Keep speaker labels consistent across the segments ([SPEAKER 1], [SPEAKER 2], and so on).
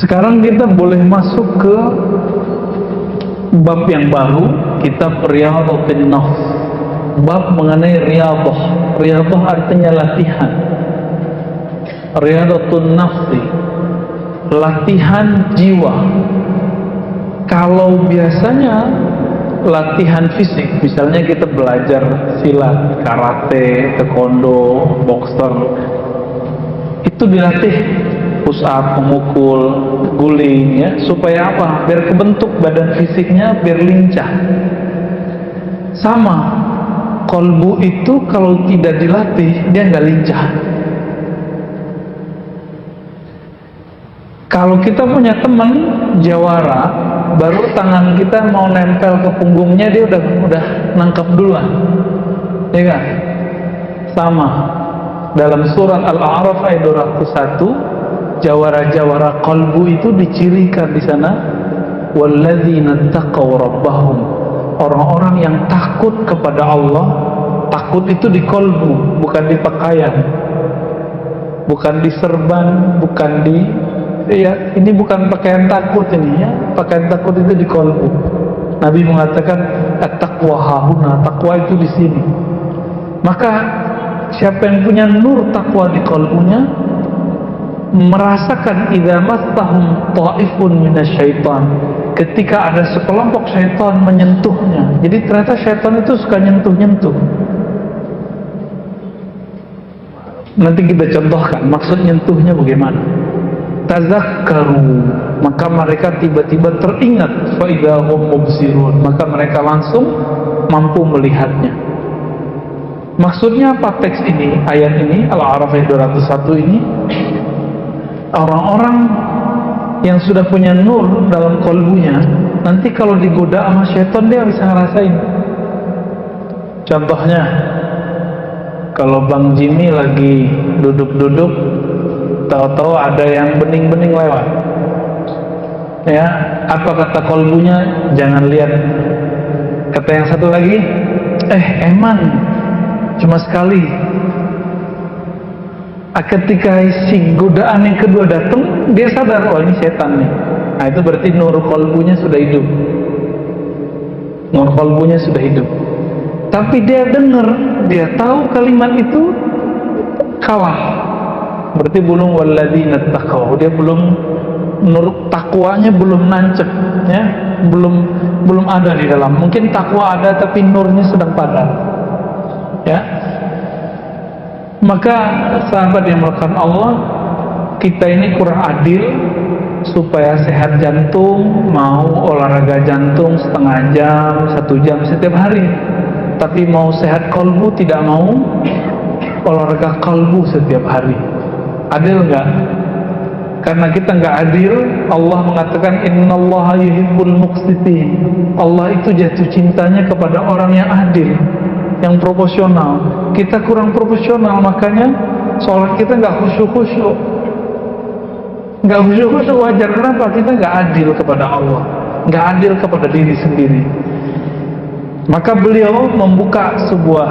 [SPEAKER 1] Sekarang kita boleh masuk ke bab yang baru, kitab Riyadhatin Nafs. Bab mengenai riyadhah. Riyadhah artinya latihan. Riyadhatun nafsi, latihan jiwa. Kalau biasanya latihan fisik, misalnya kita belajar silat, karate, taekwondo, boxer, itu dilatih push up, memukul, guling, ya, supaya apa? Biar kebentuk badan fisiknya, biar lincah. Sama, kolbu itu kalau tidak dilatih, dia nggak lincah. Kalau kita punya teman jawara, baru tangan kita mau nempel ke punggungnya, dia udah nangkap duluan, ya kan? Sama, dalam surat Al-A'raf ayat 201, jawara-jawara kolbu itu dicirikan di sana, walladzina taqaw rabbahum, orang-orang yang takut kepada Allah. Takut itu di kolbu, bukan di pakaian, bukan di serban, bukan di, ya, ini bukan pakaian takut ini, ya. Pakaian takut itu di kolbu. Nabi mengatakan at-taqwa hahuna, takwa itu di sini. Maka siapa yang punya nur takwa di kolbunya, merasakan idza massahum ta'ifun minasyaitan, ketika ada sekelompok syaitan menyentuhnya. Jadi ternyata syaitan itu suka nyentuh-nyentuh. Nanti kita contohkan maksud nyentuhnya bagaimana. Tazakkaru, maka mereka tiba-tiba teringat, fa idza hum mubsirun, maka mereka langsung mampu melihatnya. Maksudnya apa teks ini, ayat ini, Al-A'raf ayat 201 ini? Orang-orang yang sudah punya nur dalam kolbunya, nanti kalau digoda sama syaitan dia bisa ngerasain. Contohnya, kalau Bang Jimmy lagi duduk-duduk, tahu-tahu ada yang bening-bening lewat, ya, apa kata kolbunya? Jangan lihat. Kata yang satu lagi, eman, cuma sekali. Ketika si godaan yang kedua datang, dia sadar, oh ini setan nih. Nah itu berarti nur kolbunya sudah hidup. Nur kolbunya sudah hidup. Tapi dia dengar, dia tahu kalimat itu kalah. Berarti belum walladzina taqaw, dia belum, nur takwanya belum nancep, ya, belum ada di dalam. Mungkin takwa ada tapi nurnya sedang padam, ya. Maka sahabat yang melakukan Allah, kita ini kurang adil. Supaya sehat jantung, mau olahraga jantung setengah jam, 1 jam setiap hari. Tapi mau sehat kolbu, tidak mau olahraga kolbu setiap hari. Adil nggak? Karena kita nggak adil, Allah mengatakan innallaha yuhibbul muqsitin. Allah itu jatuh cintanya kepada orang yang adil, yang proporsional. Kita kurang proporsional, makanya sholat kita nggak khusyuk-khusyuk. Nggak khusyuk-khusyuk wajar. Kenapa? Kita nggak adil kepada Allah, nggak adil kepada diri sendiri. Maka beliau membuka sebuah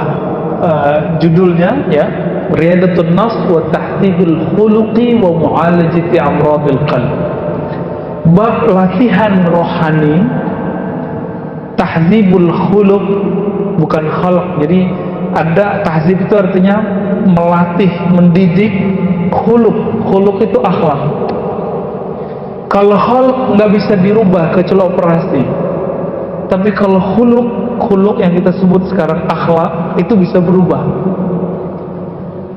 [SPEAKER 1] judulnya, ya, Riyadhatun Nafs wa Tahdhibul Khuluqi wa Mu'alajati Amradil Qalb. Bab latihan rohani, tahdhibul khuluq, bukan khalq. Jadi ada tahzib itu artinya melatih, mendidik. Khuluq itu akhlak. Kalau khalq nggak bisa dirubah kecuali operasi. Tapi kalau khuluq yang kita sebut sekarang akhlak, itu bisa berubah.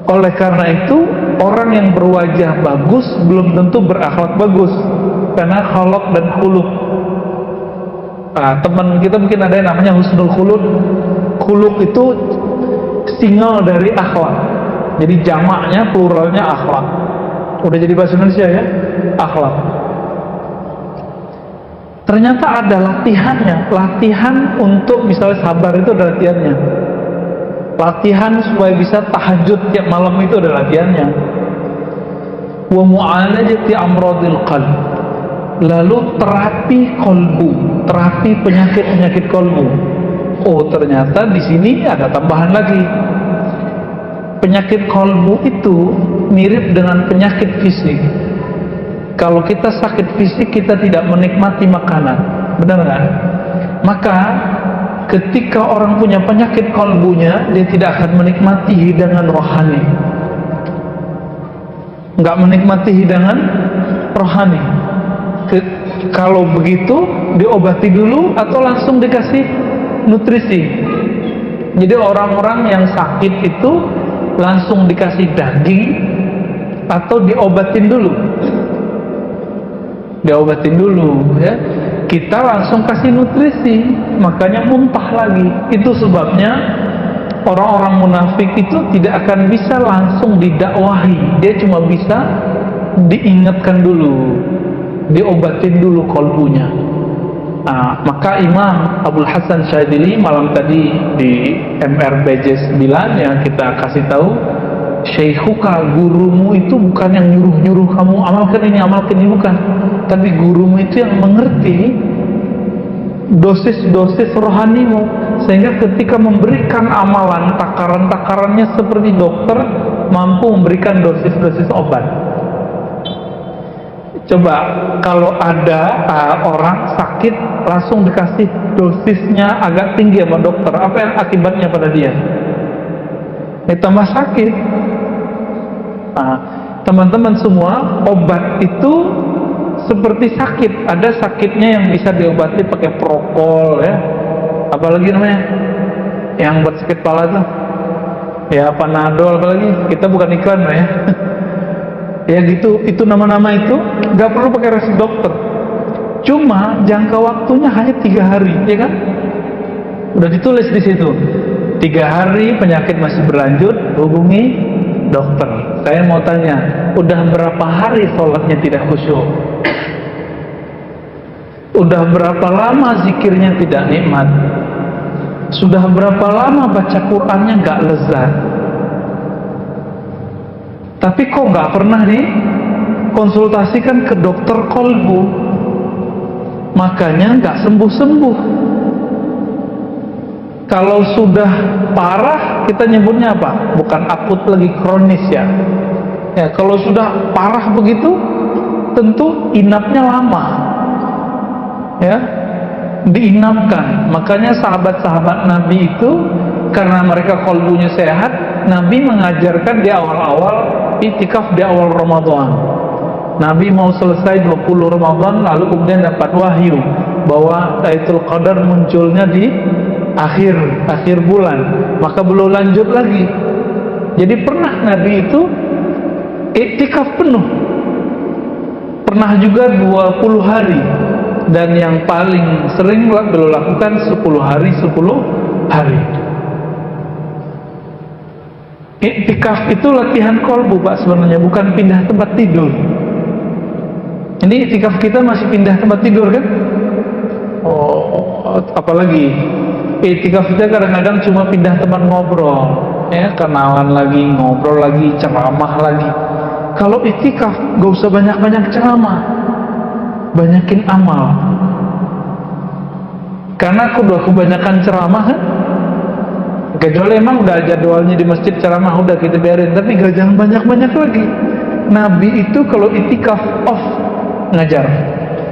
[SPEAKER 1] Oleh karena itu, orang yang berwajah bagus belum tentu berakhlak bagus, karena khalq dan khuluq. Teman kita mungkin ada yang namanya husnul khuluq. Khuluq itu single dari akhlak. Jadi jamaknya, pluralnya akhlak. Udah jadi bahasa Indonesia, ya, akhlak. Ternyata ada latihannya. Latihan untuk misalnya sabar itu ada latihannya. Latihan supaya bisa tahajud tiap malam itu ada latihannya. Wa mu'alajati amradil qalb. Lalu terapi kolbu, terapi penyakit-penyakit kolbu. Oh, ternyata di sini ada tambahan lagi. Penyakit kolbu itu mirip dengan penyakit fisik. Kalau kita sakit fisik, kita tidak menikmati makanan, benar nggak? Maka ketika orang punya penyakit kolbunya, dia tidak akan menikmati hidangan rohani, nggak menikmati hidangan rohani. Kalau begitu, diobati dulu atau langsung dikasih nutrisi. Jadi orang-orang yang sakit itu langsung dikasih daging atau diobatin dulu? Diobatin dulu, ya. Kita langsung kasih nutrisi, makanya muntah lagi. Itu sebabnya orang-orang munafik itu tidak akan bisa langsung didakwahi. Dia cuma bisa diingatkan dulu, diobatin dulu kolbunya. Nah, maka Imam Abdul Hasan Syadzili malam tadi di MRBJ 9 yang kita kasih tahu, Syaikhuka, gurumu itu bukan yang nyuruh-nyuruh kamu amalkan ini, bukan. Tapi gurumu itu yang mengerti dosis-dosis rohanimu, sehingga ketika memberikan amalan, takaran-takarannya seperti dokter mampu memberikan dosis-dosis obat. Coba kalau ada orang sakit langsung dikasih dosisnya agak tinggi sama dokter, apa yang akibatnya pada dia? Tambah sakit. Teman-teman semua, obat itu seperti sakit. Ada sakitnya yang bisa diobati pakai prokol, ya. Apalagi namanya yang buat sakit kepala tuh, ya Panadol, apalagi kita bukan iklan ya. Ya gitu, itu nama-nama itu nggak perlu pakai resep dokter. Cuma jangka waktunya hanya 3 hari, ya kan? Udah ditulis di situ. 3 hari penyakit masih berlanjut, hubungi dokter. Saya mau tanya, udah berapa hari sholatnya tidak khusyuk? Udah berapa lama zikirnya tidak nikmat? Sudah berapa lama baca Qur'annya nggak lezat? Tapi kok nggak pernah dikonsultasikan ke dokter kolbu? Makanya nggak sembuh-sembuh. Kalau sudah parah, kita nyebutnya apa? Bukan akut lagi, kronis ya. Ya, kalau sudah parah begitu, tentu inapnya lama. Ya, diinapkan. Makanya sahabat-sahabat Nabi itu, karena mereka kolbunya sehat, Nabi mengajarkan di awal-awal itikaf di awal Ramadan. Nabi mau selesai 20 Ramadan, lalu kemudian dapat wahyu bahwa Lailatul Qadar munculnya di akhir bulan, maka belum lanjut lagi. Jadi pernah Nabi itu iktikaf penuh, pernah juga 20 hari, dan yang paling sering beliau lakukan 10 hari 10 hari. Iktikaf itu latihan kolbu, Pak, sebenarnya bukan pindah tempat tidur. Ini iktikaf kita masih pindah tempat tidur kan? Apalagi iktikaf kita kadang-kadang cuma pindah tempat ngobrol, ya, kenalan lagi, ngobrol lagi, ceramah lagi. Kalau iktikaf gak usah banyak-banyak ceramah, banyakin amal. Karena aku udah kebanyakan ceramah kan, kecuali emang udah jadwalnya di masjid ceramah, udah kita biarin, tapi gak jangan banyak-banyak lagi. Nabi itu kalau iktikaf off, ngajar,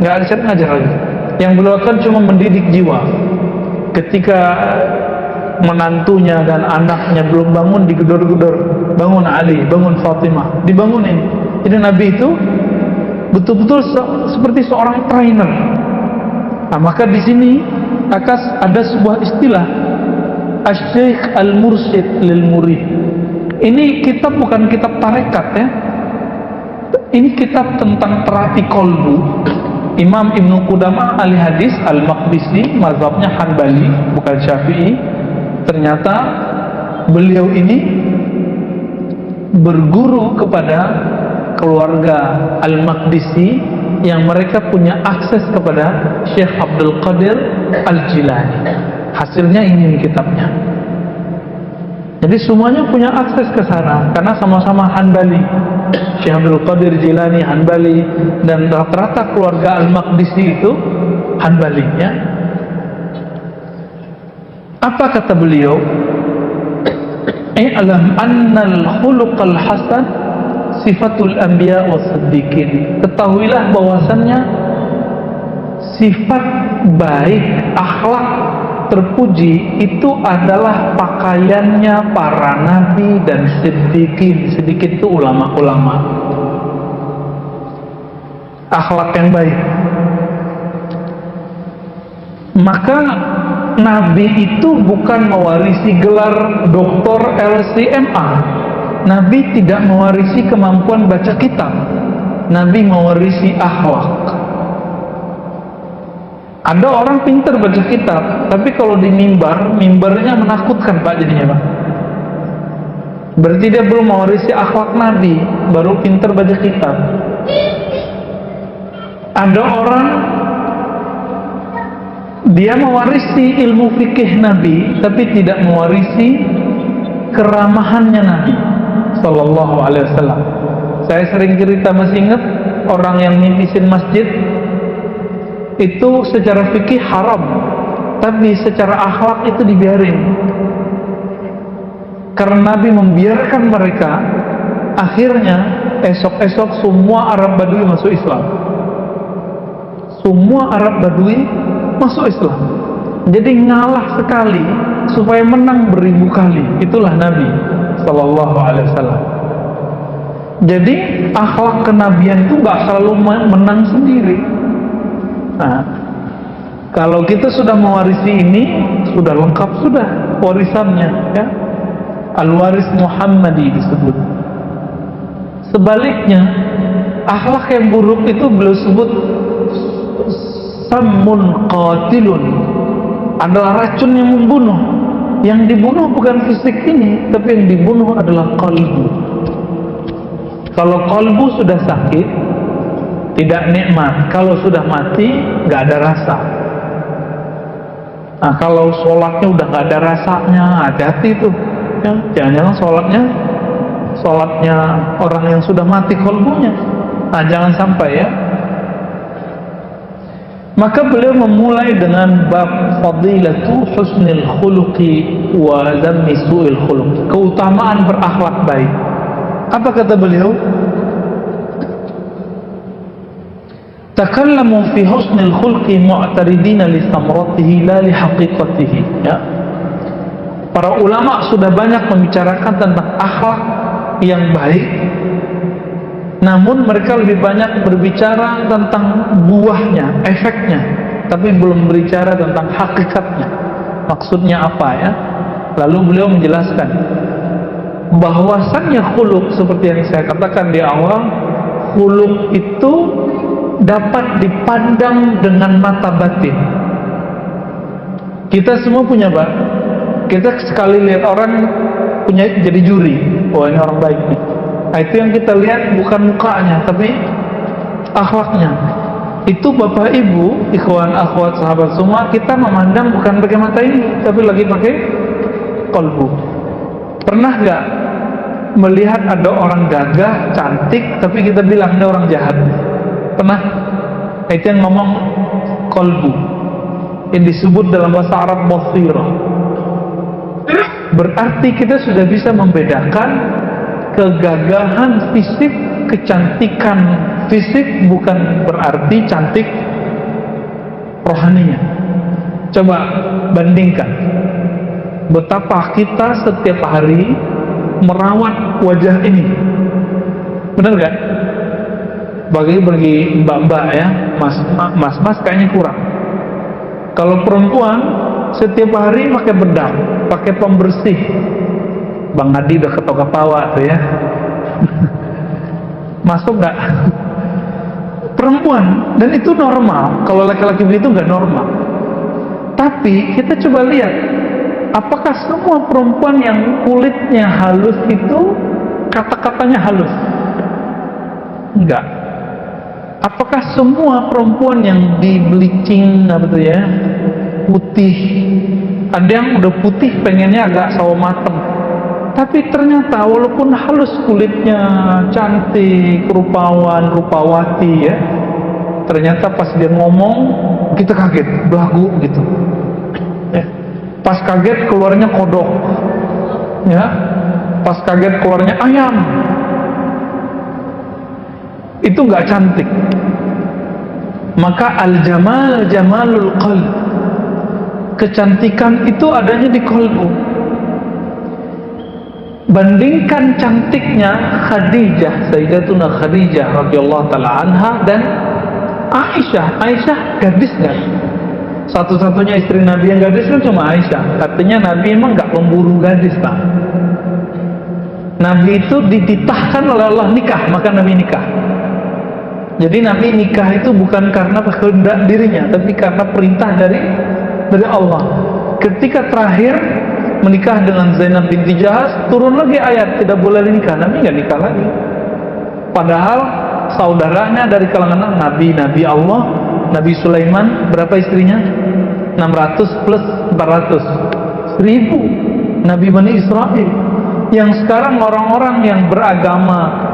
[SPEAKER 1] nggak ada ngajar lagi. Yang beliau lakukan cuma mendidik jiwa. Ketika menantunya dan anaknya belum bangun, digedor-gedor, bangun Ali, bangun Fatimah, dibangunin. Jadi Nabi itu betul-betul seperti seorang trainer. Nah, maka di sini ada sebuah istilah, Asy-Syaikh Al-Mursyid lil Murid. Ini kitab bukan kitab tarekat ya. Ini kitab tentang terapi kolbu. Imam Ibnu Qudamah ahli hadis Al-Maqdisi, mazhabnya Hanbali bukan Syafi'i. Ternyata beliau ini berguru kepada keluarga Al-Maqdisi yang mereka punya akses kepada Syekh Abdul Qadir Al-Jilani. Hasilnya ini kitabnya. Jadi semuanya punya akses ke sana karena sama-sama Hanbali. Syekh Abdul Qadir Jilani Hanbali, dan rata-rata keluarga Al-Maqdisi itu Hanbali ya. Apa kata beliau? I'lam annal khuluqal hasan sifatul anbiya was-siddiqin. Ketahuilah bahwasannya sifat baik, akhlak terpuji itu adalah pakaiannya para nabi dan siddiqin. Siddiqin itu ulama-ulama. Akhlak yang baik. Maka nabi itu bukan mewarisi gelar doktor LCMA. Nabi tidak mewarisi kemampuan baca kitab. Nabi mewarisi akhlak. Ada orang pintar baca kitab, tapi kalau di mimbarnya menakutkan Pak jadinya Pak. Berarti dia belum mewarisi akhlak Nabi, baru pintar baca kitab. Ada orang dia mewarisi ilmu fikih Nabi, tapi tidak mewarisi keramahannya Nabi Sallallahu Alaihi Wasallam. Saya sering cerita, masih ingat orang yang mimisin masjid itu secara fikih haram, tapi secara akhlak itu dibiarin. Karena Nabi membiarkan mereka, akhirnya esok-esok semua Arab Badui masuk Islam. Semua Arab Badui masuk Islam. Jadi ngalah sekali supaya menang beribu kali. Itulah Nabi Sallallahu Alaihi Wasallam. Jadi akhlak kenabian itu nggak selalu menang sendiri. Nah, kalau kita sudah mewarisi ini, sudah lengkap sudah warisannya, ya. Al-waris Muhammadi disebut. Sebaliknya, akhlak yang buruk itu beliau sebut sammun qatilun, adalah racun yang membunuh. Yang dibunuh bukan fisik ini, tapi yang dibunuh adalah qalbu. Kalau qalbu sudah sakit, tidak nikmat. Kalau sudah mati, nggak ada rasa. Nah, kalau sholatnya udah nggak ada rasanya, hati-hati tuh. Ya, jangan-jangan sholatnya orang yang sudah mati qalbunya. Nah, jangan sampai ya. Maka beliau memulai dengan bab fadilatu husnil khuluqi wa dhammi su'il khuluq, keutamaan berakhlak baik. Apa kata beliau? Takallamu fi husnil khulqi mu'taridina li samratihi la li haqiqatihi, ya. Para ulama sudah banyak membicarakan tentang akhlak yang baik, namun mereka lebih banyak berbicara tentang buahnya, efeknya, tapi belum berbicara tentang hakikatnya. Maksudnya apa ya? Lalu beliau menjelaskan bahwasannya khuluq, seperti yang saya katakan di awal, khuluq itu dapat dipandang dengan mata batin. Kita semua punya, Pak. Kita sekali lihat orang punya jadi juri. Oh, ini orang baik nih. Nah, itu yang kita lihat bukan mukanya, tapi akhlaknya. Itu Bapak Ibu, ikhwan akhwat sahabat semua, kita memandang bukan pakai mata ini, tapi lagi pakai qalbu. Pernah nggak melihat ada orang gagah, cantik, tapi kita bilang ini orang jahat? Pernah? Itu yang ngomong qalbu, yang disebut dalam bahasa Arab basirah. Berarti kita sudah bisa membedakan kegagahan fisik, kecantikan fisik bukan berarti cantik rohaninya. Coba bandingkan betapa kita setiap hari merawat wajah ini, benar gak? Bagi mbak-mbak ya, mas kayaknya kurang. Kalau perempuan setiap hari pakai bedak, pakai pembersih. Bang Adi udah ketawa tuh ya. Masuk gak? Perempuan, dan itu normal. Kalau laki-laki begitu nggak normal. Tapi kita coba lihat, apakah semua perempuan yang kulitnya halus itu kata-katanya halus? Enggak. Apakah semua perempuan yang di bleaching putih, ada yang udah putih pengennya agak sawo mateng, tapi ternyata walaupun halus kulitnya, cantik, rupawan, rupawati ya, ternyata pas dia ngomong kita kaget, belagu gitu ya. Pas kaget keluarnya kodok ya, pas kaget keluarnya ayam. itu nggak cantik. Maka al-jamal jamalul qalb, kecantikan itu adanya di kolbu. Bandingkan cantiknya Khadijah, Sayyidatuna Khadijah radhiyallahu taala anha dan Aisyah. Aisyah gadis kan? Satu-satunya istri Nabi yang gadis kan cuma Aisyah. Artinya Nabi emang nggak memburu gadis, Pak. Nabi itu dititahkan oleh Allah nikah, maka Nabi nikah. Jadi Nabi nikah itu bukan karena kehendak dirinya, tapi karena perintah dari Allah. Ketika terakhir menikah dengan Zainab binti Jahas, turun lagi ayat tidak boleh nikah. Nabi nggak nikah lagi. Padahal saudaranya dari kalangan Nabi Allah, Nabi Sulaiman berapa istrinya? 600 plus 400, 1000 Nabi Bani Israel. Yang sekarang orang-orang yang beragama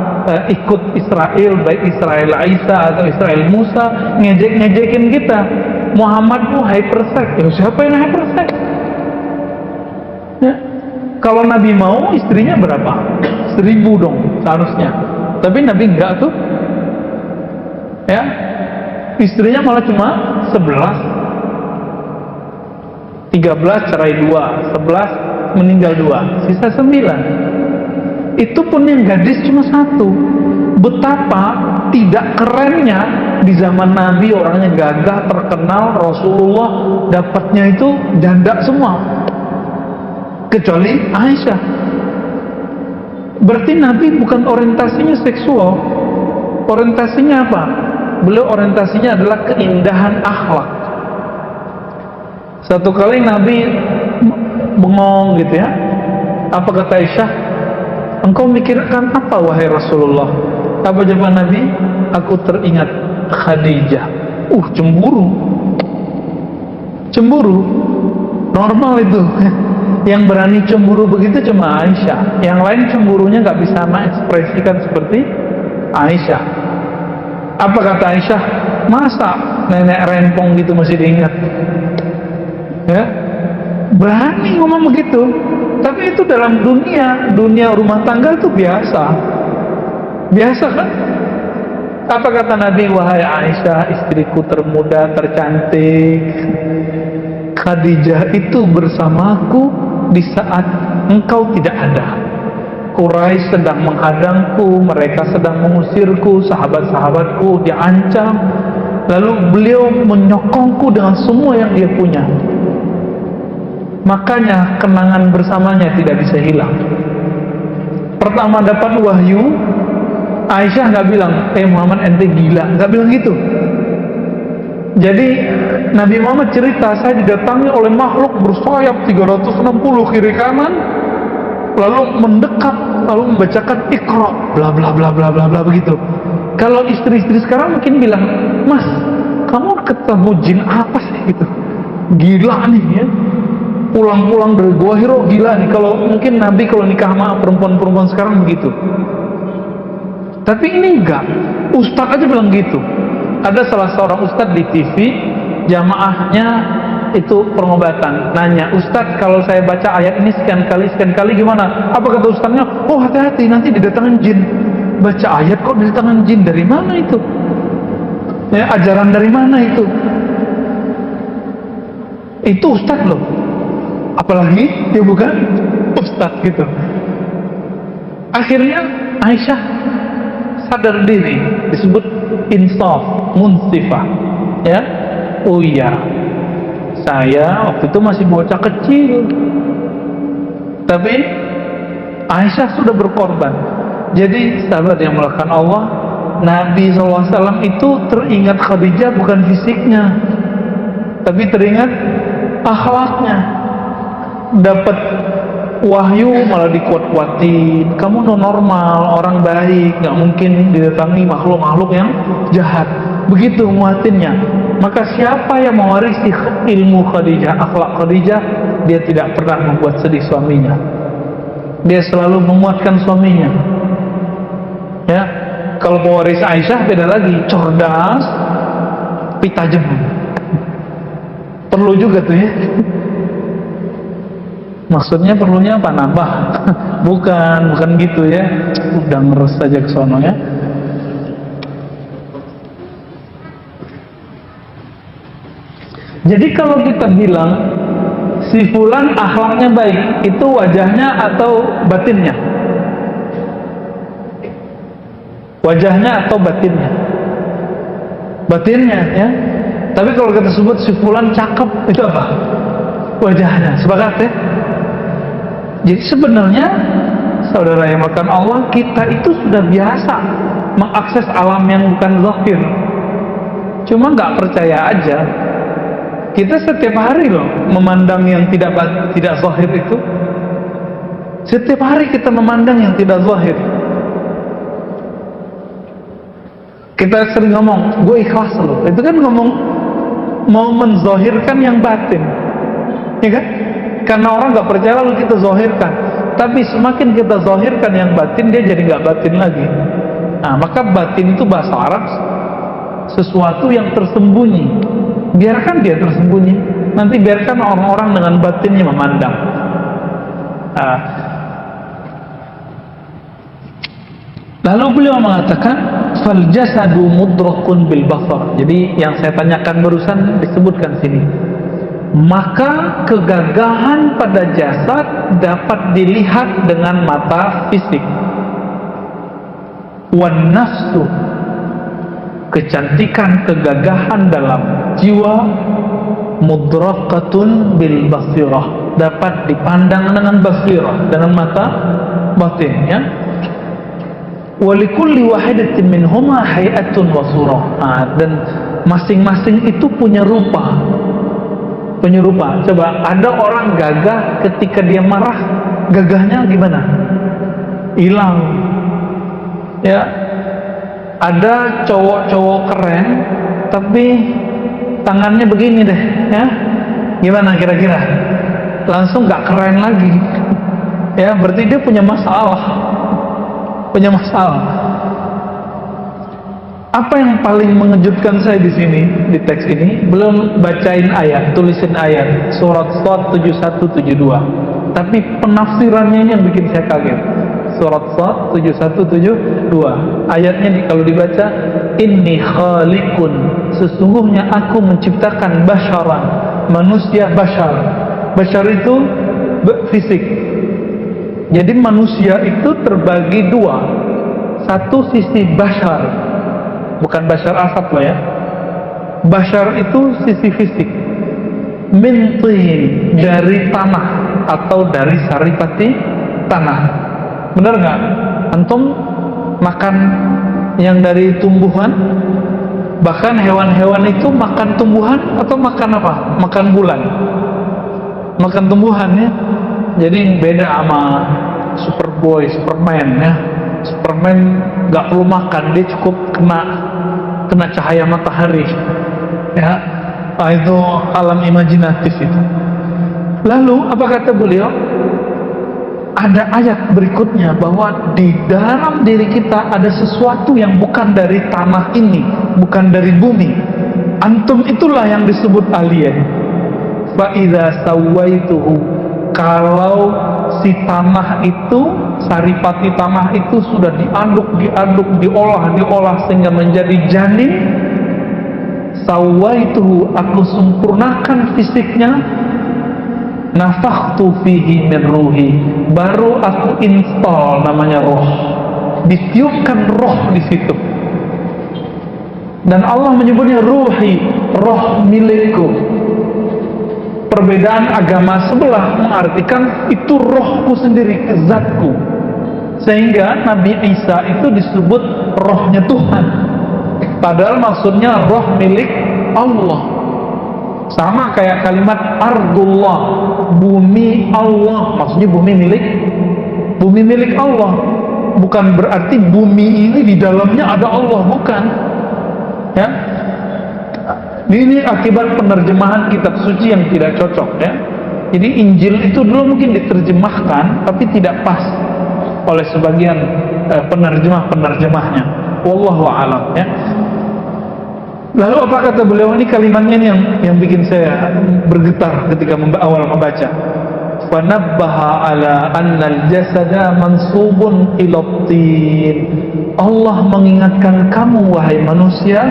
[SPEAKER 1] ikut Israel, baik Israel Isa atau Israel Musa, ngejek-ngejekin kita. Muhammad tuh hypersex. Ya siapa yang hypersex? Ya. Kalau Nabi mau istrinya berapa? 1000 dong seharusnya. Tapi Nabi enggak tuh. Ya. Istrinya malah cuma 11. 13 cerai 2, 11 meninggal 2, sisa 9. Itu pun yang gadis cuma 1. Betapa tidak kerennya di zaman Nabi, orangnya gagah, terkenal, Rasulullah dapatnya itu janda semua kecuali Aisyah. Berarti Nabi bukan orientasinya seksual. Orientasinya apa? Beliau orientasinya adalah keindahan akhlak. Satu kali Nabi bengong gitu ya, apa kata Aisyah? Engkau mikirkan apa wahai Rasulullah? Apa jawaban Nabi? Aku teringat Khadijah. Cemburu. Cemburu. Normal itu. Yang berani cemburu begitu cuma Aisyah. Yang lain cemburunya gak bisa mengekspresikan seperti Aisyah. Apa kata Aisyah? Masa nenek rempong gitu masih diingat? Ya, berani ngomong begitu. Tapi itu dalam dunia rumah tangga itu biasa kan? Apa kata Nabi? Wahai Aisyah, istriku termuda, tercantik, Khadijah itu bersamaku di saat engkau tidak ada. Quraisy sedang menghadangku, mereka sedang mengusirku, sahabat-sahabatku diancam, lalu beliau menyokongku dengan semua yang dia punya. Makanya kenangan bersamanya tidak bisa hilang. Pertama dapat wahyu, Aisyah nggak bilang, Muhammad ente gila, nggak bilang gitu. Jadi Nabi Muhammad cerita, saya didatangi oleh makhluk bersayap 360 kiri kanan, lalu mendekat, lalu membacakan Iqra, bla bla bla bla bla bla begitu. Kalau istri-istri sekarang mungkin bilang, Mas, kamu ketemu jin apa sih gitu? Gila nih ya. Pulang-pulang dari Gua Hiro gila nih. Kalau mungkin Nabi kalau nikah sama perempuan-perempuan sekarang begitu. Tapi ini enggak. Ustadz aja bilang gitu. Ada salah seorang ustadz di TV, jamaahnya itu pengobatan. Nanya, Ustadz kalau saya baca ayat ini sekian kali gimana? Apa kata ustadznya? Oh hati-hati nanti didatangin jin. Baca ayat kok didatangin jin, dari mana itu? Ya, ajaran dari mana itu? Itu ustadz loh. Apalagi dia bukan ustadz gitu. Akhirnya Aisyah sadar diri, disebut insaf, munsifah, ya. Oh iya, saya waktu itu masih bocah kecil, tapi Aisyah sudah berkorban. Jadi sahabat yang melakukan Allah, Nabi SAW itu teringat Khadijah bukan fisiknya, tapi teringat akhlaknya. Dapat wahyu malah dikuat-kuatin, kamu normal, orang baik, gak mungkin didatangi makhluk-makhluk yang jahat. Begitu nguatinnya. Maka siapa yang mewarisi ilmu Khadijah, akhlak Khadijah, dia tidak pernah membuat sedih suaminya. Dia selalu menguatkan suaminya. Ya, kalau pewaris Aisyah beda lagi, cerdas, tapi tajam. Perlu juga tuh ya. Maksudnya perlunya apa? Nambah? bukan gitu ya. Udah ngeres aja ke sono ya. Jadi kalau kita bilang si fulan akhlaknya baik, itu wajahnya atau batinnya? Wajahnya atau batinnya? Batinnya, ya. Tapi kalau kita sebut si fulan cakep, itu apa? Wajahnya. Sepakat, ya? Jadi sebenarnya saudara yang makan Allah, kita itu sudah biasa mengakses alam yang bukan zahir. Cuma nggak percaya aja. Kita setiap hari loh memandang yang tidak zahir itu. Setiap hari kita memandang yang tidak zahir. Kita sering ngomong, gue ikhlas loh. Itu kan ngomong mau menzahirkan yang batin, ya kan? Karena orang nggak percaya lalu kita zahirkan. Tapi semakin kita zahirkan yang batin, dia jadi nggak batin lagi. Nah, maka batin itu bahasa Arab sesuatu yang tersembunyi. Biarkan dia tersembunyi. Nanti biarkan orang-orang dengan batinnya memandang. Lalu beliau mengatakan, fal jasadu mudrakun bil basar. Jadi yang saya tanyakan barusan disebutkan sini. Maka kegagahan pada jasad dapat dilihat dengan mata fisik. Wan nafsu, kecantikan, kegagahan dalam jiwa, mudrakatun bil basirah, dapat dipandang dengan basirah, dengan mata batin, ya. Walikulli wahidatin minhuma hay'atun wa surah. Dan masing-masing itu punya rupa. Coba ada orang gagah, ketika dia marah, gagahnya gimana? Hilang. Ya. Ada cowok-cowok keren, tapi tangannya begini deh, ya. Gimana kira-kira? Langsung gak keren lagi. Ya, berarti dia punya masalah. Apa yang paling mengejutkan saya di sini, di teks ini, belum bacain ayat, tulisin ayat surat Shad 7172, tapi penafsirannya ini yang bikin saya kaget. Surat Shad 7172, ayatnya kalau dibaca, inni khaliqun, sesungguhnya aku menciptakan basyaran, manusia basyar itu fisik. Jadi manusia itu terbagi dua. Satu sisi basyar, bukan Bashar Asad loh ya. Bashar itu sisi fisik. Min tin, dari tanah atau dari saripati tanah. Benar nggak? Antum makan yang dari tumbuhan, bahkan hewan-hewan itu makan tumbuhan atau makan apa? Makan bulan. Makan tumbuhan, ya. Jadi beda sama Superboy, Superman, ya. Superman nggak perlu makan, dia cukup kena cahaya matahari, ya. Itu alam imajinatif itu. Lalu apa kata beliau? Ada ayat berikutnya bahwa di dalam diri kita ada sesuatu yang bukan dari tanah ini, bukan dari bumi. Antum itulah yang disebut alien. Fa idza sawaituhu, kalau si tanah itu, saripati tanah itu sudah diaduk, diolah sehingga menjadi janin, sawaituhu, aku sempurnakan fisiknya, nafakhtu fihi min ruhi, baru aku install namanya roh, ditiupkan roh di situ. Dan Allah menyebutnya ruhi, roh milikku. Perbedaan agama sebelah mengartikan itu rohku sendiri, zatku. Sehingga Nabi Isa itu disebut rohnya Tuhan, padahal maksudnya roh milik Allah. Sama kayak kalimat ardullah, bumi Allah, maksudnya bumi milik Allah. Bukan berarti bumi ini di dalamnya ada Allah, bukan, ya. Ini akibat penerjemahan kitab suci yang tidak cocok, ya. Jadi Injil itu dulu mungkin diterjemahkan tapi tidak pas oleh sebagian penerjemahnya. Wallahu a'lam, ya. Lalu apa kata beliau, ini kalimatnya yang bikin saya bergetar ketika awal membaca. Fanabbaha ala annal jasada mansubun ilatin. Allah mengingatkan kamu wahai manusia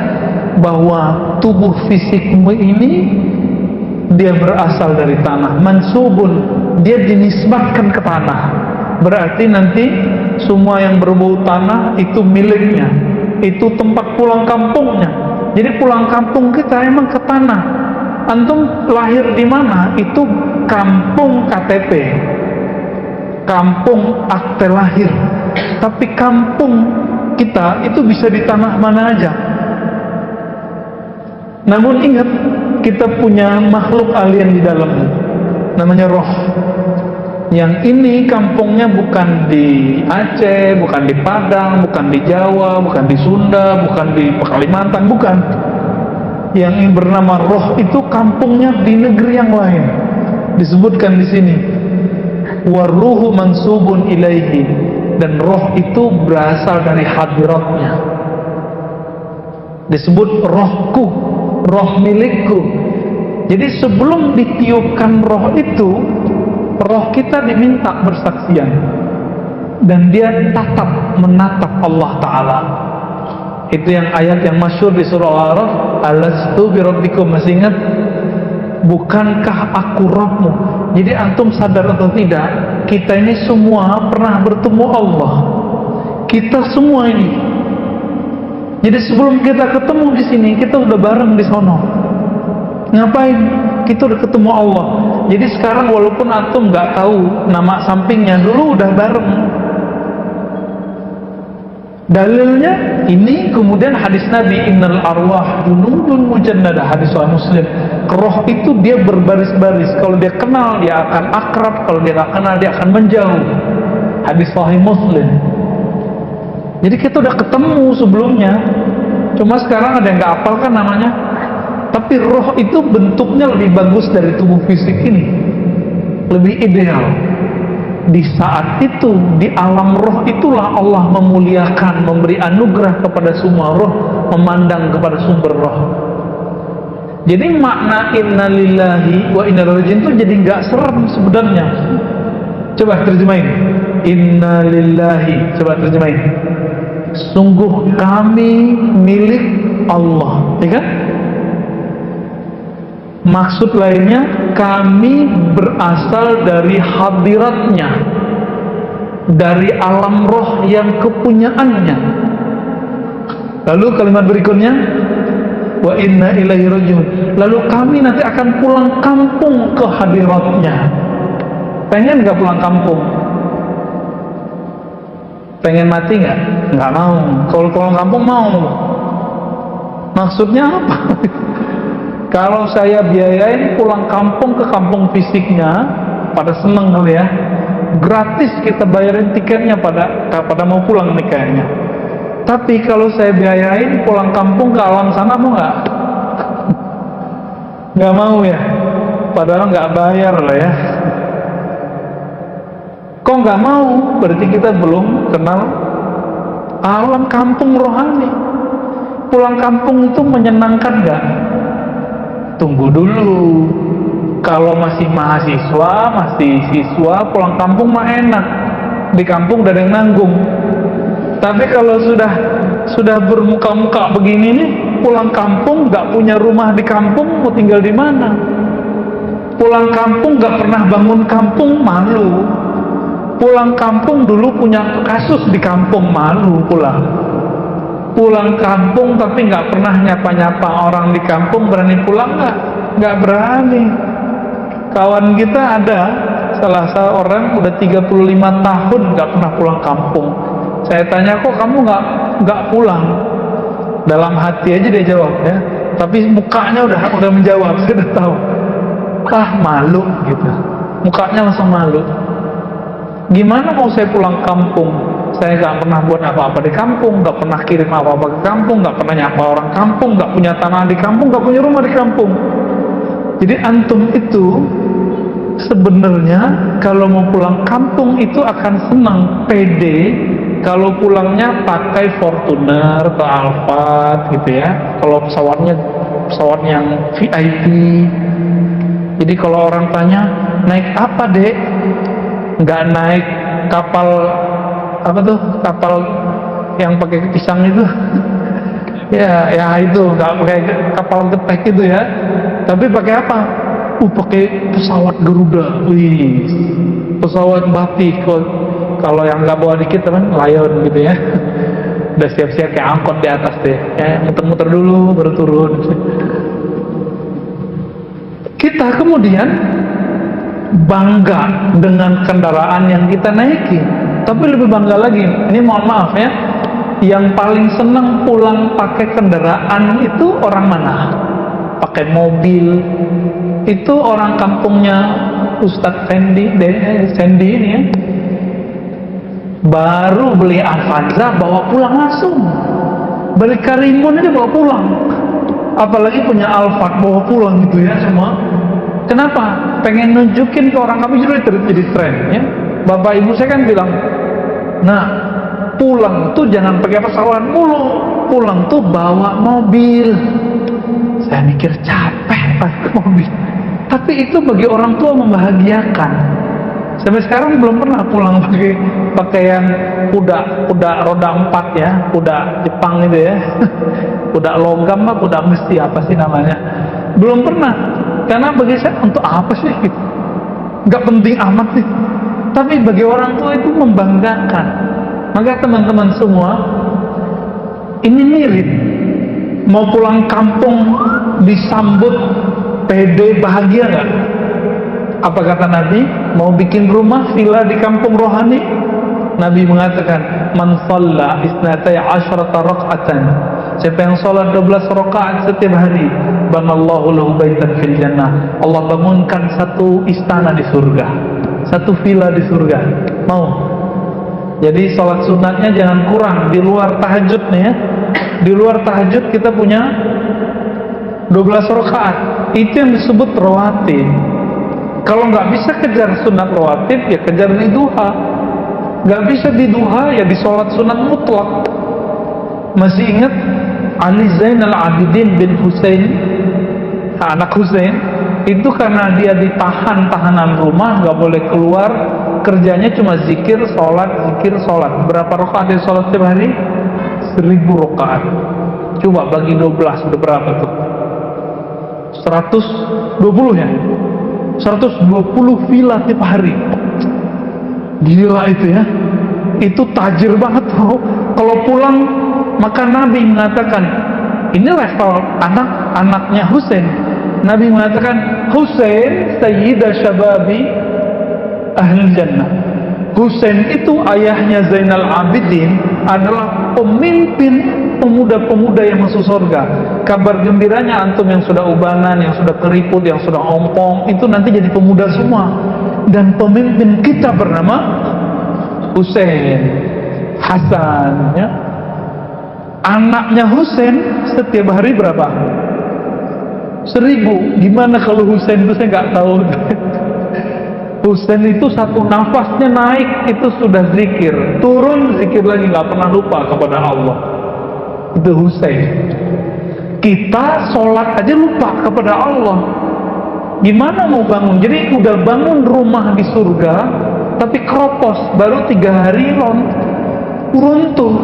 [SPEAKER 1] bahwa tubuh fisikmu ini dia berasal dari tanah. Mansubun, dia dinisbatkan ke tanah. Berarti nanti semua yang berbau tanah itu miliknya, itu tempat pulang kampungnya. Jadi pulang kampung kita emang ke tanah. Antum lahir di mana? Itu kampung KTP, kampung akte lahir. Tapi kampung kita itu bisa di tanah mana aja. Namun ingat, kita punya makhluk alien di dalamnya, namanya roh. Yang ini kampungnya bukan di Aceh, bukan di Padang, bukan di Jawa, bukan di Sunda, bukan di Kalimantan, bukan. Yang ini bernama roh itu kampungnya di negeri yang lain. Disebutkan di sini, waruhu mansubun ilaihi, dan roh itu berasal dari hadiratnya. Disebut rohku, roh milikku. Jadi sebelum ditiupkan roh itu, roh kita diminta bersaksian, dan dia menatap Allah Ta'ala. Itu yang ayat yang masyhur di surah Al-A'raf, alastu birabbikum. Masih ingat? Bukankah aku Rabbmu? Jadi antum sadar atau tidak, kita ini semua pernah bertemu Allah. Kita semua ini. Jadi sebelum kita ketemu di sini, kita udah bareng di sono. Ngapain? Kita udah ketemu Allah. Jadi sekarang walaupun antum nggak tahu nama sampingnya, dulu udah bareng. Dalilnya ini, kemudian hadis Nabi, innal arwah junudun mujannadah, hadis Sahih Muslim. Roh itu dia berbaris-baris. Kalau dia kenal dia akan akrab, kalau dia nggak kenal dia akan menjauh. Hadis Sahih Muslim. Jadi kita udah ketemu sebelumnya. Cuma sekarang ada yang nggak hafal kan namanya. Tapi roh itu bentuknya lebih bagus dari tubuh fisik ini, lebih ideal. Di saat itu, di alam roh itulah Allah memuliakan, memberi anugerah kepada semua roh, memandang kepada sumber roh. Jadi makna inna lillahi wa inna ilaihi raji'un itu jadi nggak serem sebenarnya. Coba terjemahin, inna lillahi, coba terjemahin, sungguh kami milik Allah, ya kan? Maksud lainnya, kami berasal dari hadiratnya, dari alam roh yang kepunyaannya. Lalu kalimat berikutnya, wa inna ilaihi raji'un, lalu kami nanti akan pulang kampung ke hadiratnya. Pengen gak pulang kampung? Pengen mati gak? Gak mau. Kalau pulang kampung mau. Maksudnya apa? Kalau saya biayain pulang kampung ke kampung fisiknya, pada seneng kali ya, gratis kita bayarin tiketnya pada mau pulang nih kayaknya. Tapi kalau saya biayain pulang kampung ke alam sana, mau nggak? Nggak mau ya, padahal nggak bayar lah ya. Kok nggak mau? Berarti kita belum kenal alam kampung rohani. Pulang kampung itu menyenangkan nggak? Tunggu dulu. Kalau masih mahasiswa, masih siswa, pulang kampung mah enak. Di kampung udah ada yang nanggung. Tapi kalau sudah bermuka-muka begini nih, pulang kampung nggak punya rumah di kampung, mau tinggal di mana? Pulang kampung nggak pernah bangun kampung, malu. Pulang kampung dulu punya kasus di kampung, malu pulang. Pulang kampung tapi nggak pernah nyapa-nyapa orang di kampung, berani pulang nggak? Nggak berani. Kawan kita ada salah seorang udah 35 tahun nggak pernah pulang kampung. Saya tanya, kok kamu nggak pulang? Dalam hati aja dia jawab ya, tapi mukanya udah menjawab, saya udah tahu. Malu gitu, mukanya langsung malu. Gimana mau saya pulang kampung? Saya nggak pernah buat apa-apa di kampung, nggak pernah kirim apa-apa ke kampung, nggak pernah nyapa orang kampung, nggak punya tanah di kampung, nggak punya rumah di kampung. Jadi antum itu sebenarnya kalau mau pulang kampung itu akan senang, pede kalau pulangnya pakai Fortuner atau Alphard gitu ya. Kalau pesawat yang VIP. Jadi kalau orang tanya, naik apa dek? Nggak naik kapal apa tuh, kapal yang pakai pisang itu ya itu nggak pakai kapal getek itu ya, tapi pakai apa? pakai pesawat Garuda, wih, pesawat batik. Kalau yang nggak bawa dikit teman, Lion gitu ya. Udah siap-siap kayak angkot di atas deh, muter-muter dulu baru turun. Kita kemudian bangga dengan kendaraan yang kita naiki, tapi lebih bangga lagi, ini mohon maaf ya, yang paling senang pulang pakai kendaraan itu orang mana? Pakai mobil. Itu orang kampungnya Ustadz Sandy ini ya, baru beli Avanza bawa pulang langsung, beli Karimun aja bawa pulang, apalagi punya Alphard bawa pulang gitu ya semua. Kenapa? Pengen nunjukin ke orang kami jadi tren ya. Bapak ibu saya kan bilang, nah pulang tuh jangan pakai pesawat mulu, pulang tuh bawa mobil. Saya mikir capek pakai mobil, tapi itu bagi orang tua membahagiakan. Sampai sekarang belum pernah pulang pakai pakaian kuda roda 4 ya, kuda Jepang itu ya. Kuda logam apa kuda mesti apa sih namanya, belum pernah. Karena bagi saya untuk apa sih gitu, nggak penting amat sih, tapi bagi orang tua itu membanggakan. Maka teman-teman semua, ini mirip mau pulang kampung disambut pede bahagia nggak? Apa kata Nabi? Mau bikin rumah villa di kampung rohani? Nabi mengatakan, man shalla isnatai asyrata raka'atan, siapa yang sholat 12 rakaat setiap hari, banallahu lahu baitan fil jannah, Allah bangunkan satu istana di surga, satu villa di surga. Mau? Jadi sholat sunatnya jangan kurang di luar tahajud nih ya. Di luar tahajud kita punya 12 rakaat, itu yang disebut rawatib. Kalau nggak bisa kejar sunat rawatib, ya kejar di duha. Nggak bisa di duha, ya di sholat sunat mutlak. Masih ingat Ali Zainal Abidin bin Husain, anak Husain, itu karena dia ditahan tahanan rumah, nggak boleh keluar, kerjanya cuma zikir, sholat. Berapa rakaat dia sholat setiap hari? 1000 rakaat. Coba bagi 12, udah berapa tuh? 120 ya? 120 villa tiap hari. Gila itu ya. Itu tajir banget tuh. Kalau pulang, maka Nabi mengatakan, ini level anak-anaknya Husain. Nabi mengatakan, Husain sayyida syababi ahli jannah. Husain itu ayahnya Zainal Abidin adalah pemimpin pemuda-pemuda yang masuk surga. Kabar gembiranya, antum yang sudah ubanan, yang sudah keriput, yang sudah ompong, itu nanti jadi pemuda semua. Dan pemimpin kita bernama Husain Hasan ya. Anaknya Husain setiap hari berapa? 1000. Gimana kalau Husain itu saya nggak tahu. Husain itu satu nafasnya naik itu sudah zikir, turun zikir lagi, nggak pernah lupa kepada Allah. Itu Husain. Kita sholat aja lupa kepada Allah, gimana mau bangun? Jadi udah bangun rumah di surga, tapi keropos, baru 3 hari runtuh.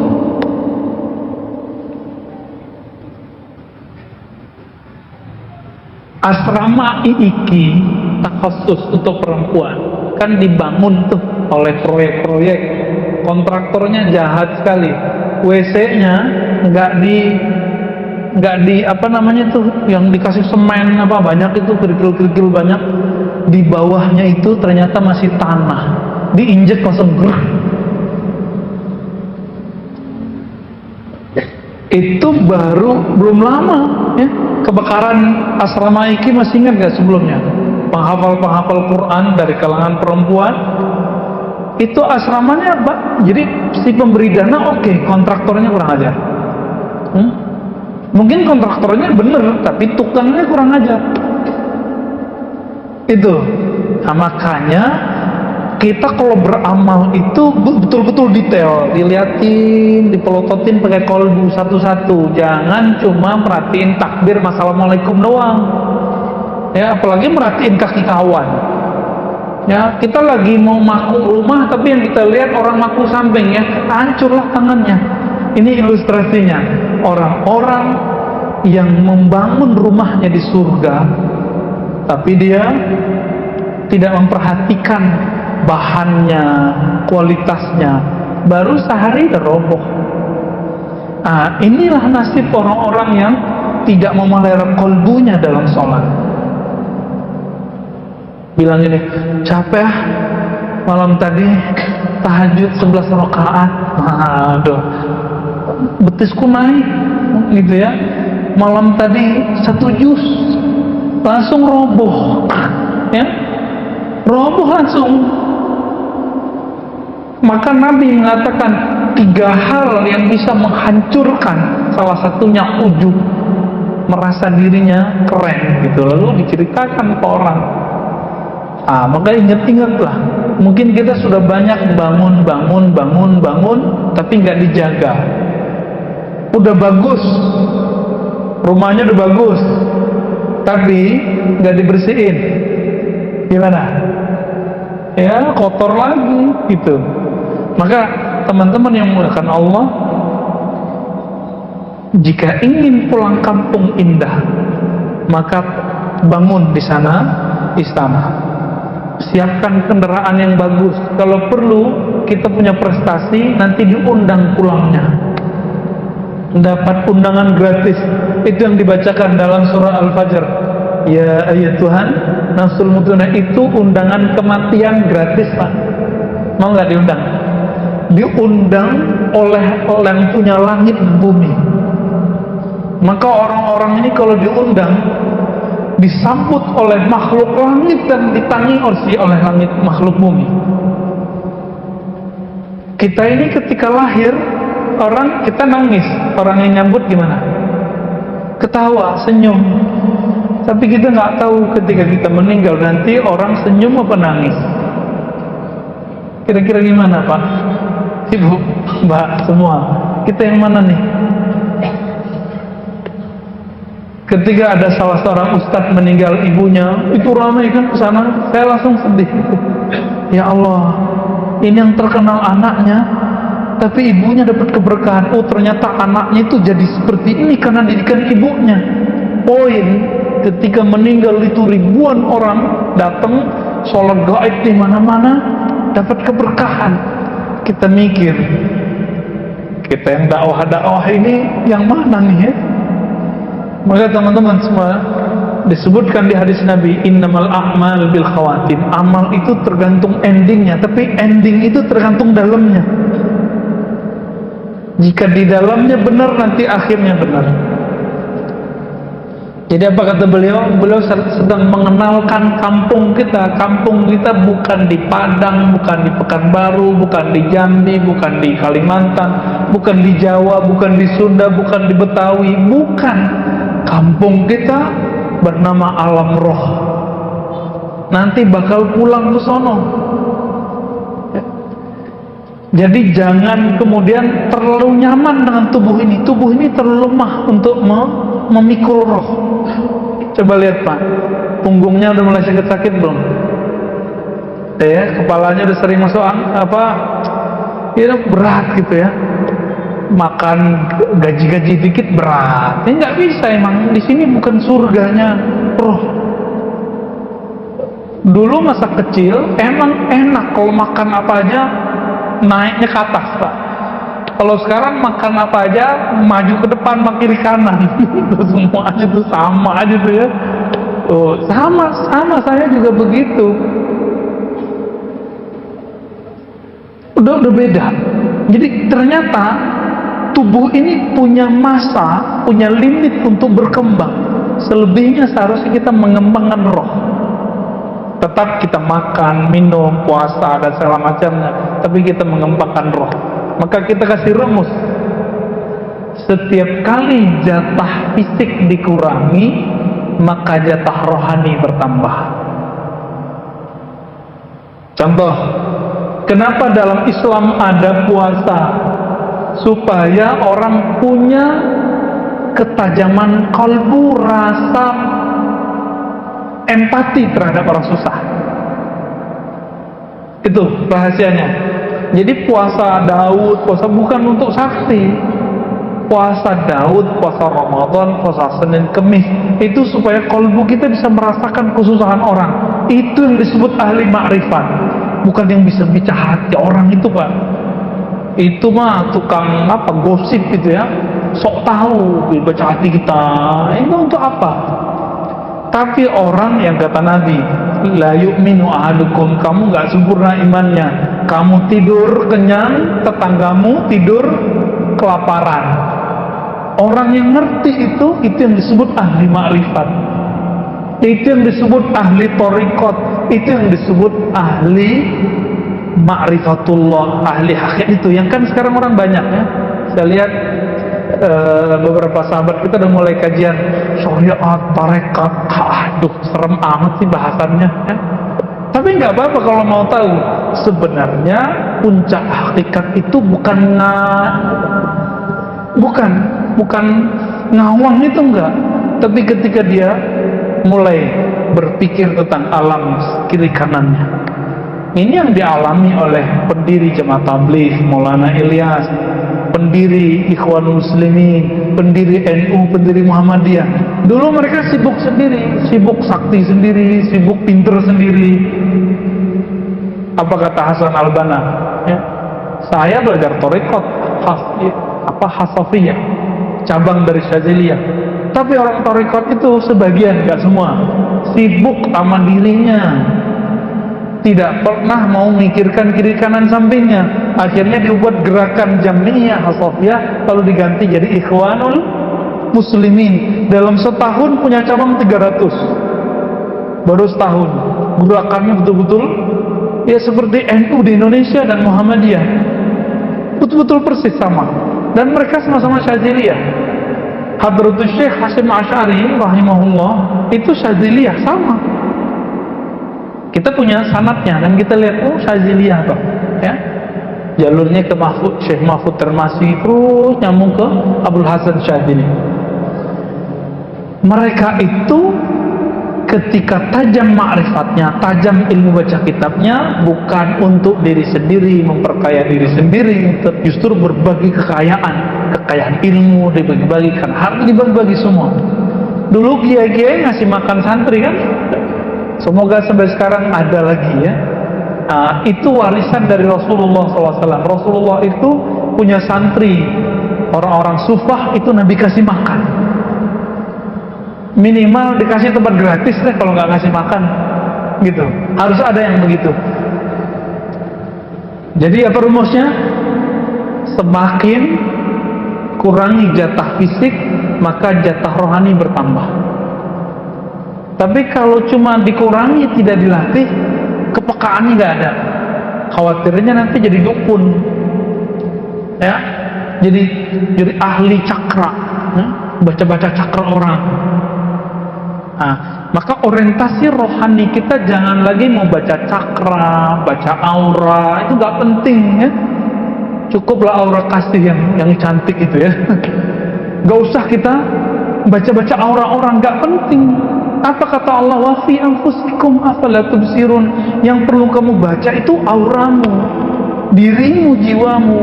[SPEAKER 1] Asrama IIKI khusus untuk perempuan kan dibangun tuh oleh proyek-proyek, kontraktornya jahat sekali. WC-nya nggak di apa namanya tuh yang dikasih semen apa banyak itu kerikil-kerikil banyak, di bawahnya itu ternyata masih tanah, diinjek langsung gerah. Itu baru belum lama ya, kebakaran asrama IIKI, masih ingat gak sebelumnya? Penghafal Quran dari kalangan perempuan itu asramanya apa? Jadi si pemberi dana oke, kontraktornya kurang ajar. Mungkin kontraktornya bener, tapi tukangnya kurang ajar. Itu. Nah, makanya kita kalau beramal itu betul-betul detail, diliatin, dipelototin pakai kolbu satu-satu. Jangan cuma merhatiin takbir assalamualaikum doang. Ya, apalagi merhatiin kaki kawan. Ya, kita lagi mau makuk rumah, tapi yang kita lihat orang makuk samping ya, hancurlah tangannya. Ini ilustrasinya. Orang-orang yang membangun rumahnya di surga tapi dia tidak memperhatikan bahannya, kualitasnya, baru sehari udah roboh. Nah, inilah nasib orang-orang yang tidak memelihara kolbunya dalam sholat. Bilang ini, capek ah, malam tadi tahajud 11 rakaat, aduh, betisku naik, gitu ya. Malam tadi 1 juz, langsung roboh, ya, roboh langsung. Maka Nabi mengatakan 3 hal yang bisa menghancurkan, salah satunya ujub, merasa dirinya keren, gitu, lalu diceritakan ke orang. Maka ingat-ingatlah, mungkin kita sudah banyak bangun, tapi nggak dijaga. Udah bagus, rumahnya udah bagus, tapi nggak dibersihin, gimana? Ya kotor lagi, gitu. Maka teman-teman yang menggunakan Allah, jika ingin pulang kampung indah, maka bangun di sana istana. Siapkan kendaraan yang bagus. Kalau perlu kita punya prestasi, nanti diundang pulangnya, dapat undangan gratis. Itu yang dibacakan dalam surah Al-Fajr. Ya ayat Tuhan, nafsul mutmainah, itu undangan kematian gratis, Pak. Mau nggak diundang? Diundang oleh yang punya langit dan bumi. Maka orang-orang ini kalau diundang, disambut oleh makhluk langit dan ditangisi oleh langit makhluk bumi. Kita ini ketika lahir, kita nangis, orang yang nyambut gimana? Ketawa, senyum. Tapi kita nggak tahu ketika kita meninggal nanti orang senyum apa nangis. Kira-kira gimana, Pak? Ibu, Mbak, semua, kita yang mana nih? Ketika ada salah seorang ustadz meninggal ibunya, itu ramai kan ke sana, saya langsung sedih. Ya Allah, ini yang terkenal anaknya, tapi ibunya dapat keberkahan. Oh, ternyata anaknya itu jadi seperti ini karena didikan ibunya. Poin, ketika meninggal itu ribuan orang datang, sholat gaib di mana-mana, dapat keberkahan. Kita mikir, kita yang dakwah ini yang mana nih ya? Maka teman-teman semua, disebutkan di hadis Nabi, innamal a'mal bil khawatim. Amal itu tergantung endingnya, tapi ending itu tergantung dalamnya. Jika di dalamnya benar, nanti akhirnya benar. Jadi apa kata beliau? Beliau sedang mengenalkan kampung kita. Kampung kita bukan di Padang, bukan di Pekanbaru, bukan di Jambi, bukan di Kalimantan, bukan di Jawa, bukan di Sunda, bukan di Betawi, bukan. Kampung kita bernama alam roh. Nanti bakal pulang ke sono. Jadi jangan kemudian terlalu nyaman dengan tubuh ini. Tubuh ini terlalu lemah untuk memikul roh. Coba lihat, Pak, punggungnya udah mulai sakit-sakit belum? Kepalanya udah sering masuk ya berat gitu ya. Makan gaji-gaji dikit berat. Ini nggak bisa, emang di sini bukan surganya roh. Dulu masa kecil emang enak kalau makan apa aja naiknya ke atas, Pak. Kalau sekarang makan apa aja maju ke depan, makin kiri kanan. Semuanya tuh sama aja tuh ya. Sama saya juga begitu. Udah beda. Jadi ternyata tubuh ini punya masa, punya limit untuk berkembang. Selebihnya seharusnya kita mengembangkan roh. Tetap kita makan, minum, puasa dan segala macamnya, tapi kita mengembangkan roh. Maka kita kasih rumus, setiap kali jatah fisik dikurangi, maka jatah rohani bertambah. Contoh, kenapa dalam Islam ada puasa? Supaya orang punya ketajaman kalbu, rasa empati terhadap orang susah. Itu rahasianya. Jadi puasa Daud, puasa bukan untuk sakti, puasa Daud, puasa Ramadan, puasa Senin Kemis, itu supaya kalbu kita bisa merasakan kesusahan orang. Itu yang disebut ahli makrifat, bukan yang bisa baca hati orang itu, Pak. Itu mah tukang apa, gosip gitu ya, sok tahu baca hati kita. Itu untuk apa? Tapi orang yang kata Nabi, la yu'minu ahadukum, kamu gak sempurna imannya. Kamu tidur kenyang, tetanggamu tidur kelaparan. Orang yang ngerti itu yang disebut ahli makrifat. Itu yang disebut ahli thariqat. Itu yang disebut ahli ma'rifatullah, ahli hakikat itu. Yang kan sekarang orang banyak ya. Saya lihat beberapa sahabat kita udah mulai kajian syariat, tarekat. Aduh, serem amat sih bahasannya ya. Tapi nggak apa-apa kalau mau tahu. Sebenarnya puncak hakikat itu bukan ngawang itu enggak. Tapi ketika dia mulai berpikir tentang alam kiri kanannya. Ini yang dialami oleh pendiri Jemaah Tabligh Maulana Ilyas, pendiri Ikhwanul Muslimin, pendiri NU, pendiri Muhammadiyah. Dulu mereka sibuk sendiri, sibuk sakti sendiri, sibuk pinter sendiri. Apa kata Hasan Al-Banna? Ya, saya belajar thariqat Hasafiyah, cabang dari Syadziliyah. Tapi orang thariqat itu sebagian, gak semua, sibuk sama dirinya, tidak pernah mau mikirkan kiri kanan sampingnya. Akhirnya dibuat gerakan Jamiyah Hasafiyah, lalu diganti jadi Ikhwanul Muslimin. Dalam setahun punya cabang 300, baru setahun. Gerakannya betul-betul ya seperti NU di Indonesia dan Muhammadiyah, betul-betul persis sama. Dan mereka sama-sama Syadziliyah. Hadratus Syekh Hasyim Asy'ari rahimahullah itu Syadziliyah sama. Kita punya sanadnya dan kita lihat, oh Syadziliyah toh, ya. Jalurnya ke Syekh Mahfud Termasi, terus nyambung ke Abdul Hasan Syadzili. Mereka itu ketika tajam ma'rifatnya, tajam ilmu baca kitabnya, bukan untuk diri sendiri, memperkaya diri sendiri, justru berbagi kekayaan ilmu, dibagi-bagikan, harta dibagi-bagi semua. Dulu kiai-kiai ngasih makan santri kan, semoga sampai sekarang ada lagi ya. Itu warisan dari Rasulullah SAW. Rasulullah itu punya santri, orang-orang sufah itu Nabi kasih makan. Minimal dikasih tempat gratis deh kalau nggak ngasih makan, gitu. Harus ada yang begitu. Jadi apa rumusnya? Semakin kurangi jatah fisik, maka jatah rohani bertambah. Tapi kalau cuma dikurangi, tidak dilatih, kepekaannya nggak ada. Khawatirnya nanti jadi dukun, ya, jadi ahli cakra, ya? Baca-baca cakra orang. Nah, maka orientasi rohani kita jangan lagi mau baca cakra, baca aura, itu nggak penting ya. Cukuplah aura kasih yang cantik itu ya. Nggak usah kita baca-baca aura orang, nggak penting. Apa kata Allah, wa fi anfusikum afala tubsirun. Yang perlu kamu baca itu auramu, dirimu, jiwamu.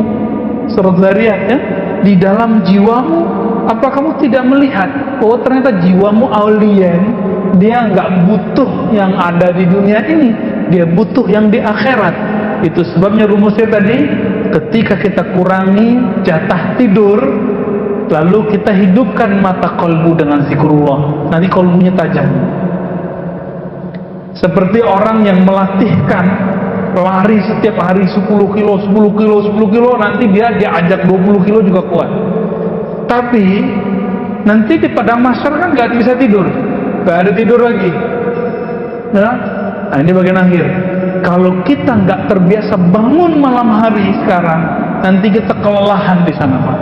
[SPEAKER 1] Surat Zariyat ya, di dalam jiwamu. Apa kamu tidak melihat bahwa ternyata jiwamu alien, dia nggak butuh yang ada di dunia ini, dia butuh yang di akhirat. Itu sebabnya rumusnya tadi, ketika kita kurangi jatah tidur, lalu kita hidupkan mata kolbu dengan zikrullah, nanti kolbunya tajam. Seperti orang yang melatihkan lari setiap hari 10 kilo, 10 kilo, 10 kilo, nanti dia ajak 20 kilo juga kuat. Tapi nanti di padang mahsyar kan nggak bisa tidur, nggak ada tidur lagi. Ya? Nah ini bagian akhir. Kalau kita nggak terbiasa bangun malam hari sekarang, nanti kita kelelahan di sana, Pak.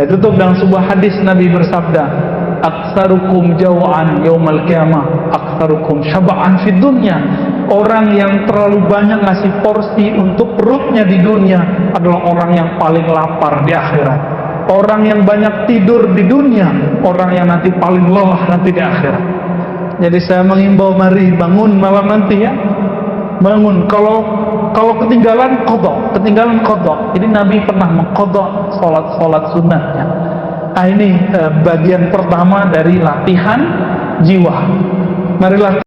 [SPEAKER 1] Saya tutup dengan sebuah hadis Nabi bersabda, "Aktsarukum jaw'an yaumal qiyamah, aktsarukum syab'an fid dunya." Orang yang terlalu banyak ngasih porsi untuk perutnya di dunia adalah orang yang paling lapar di akhirat. Orang yang banyak tidur di dunia, orang yang nanti paling lelah nanti di akhirat. Jadi saya mengimbau, mari bangun malam nanti ya. Bangun. Kalau ketinggalan qadha. Jadi Nabi pernah mengqadha salat sunatnya. Ini bagian pertama dari latihan jiwa. Marilah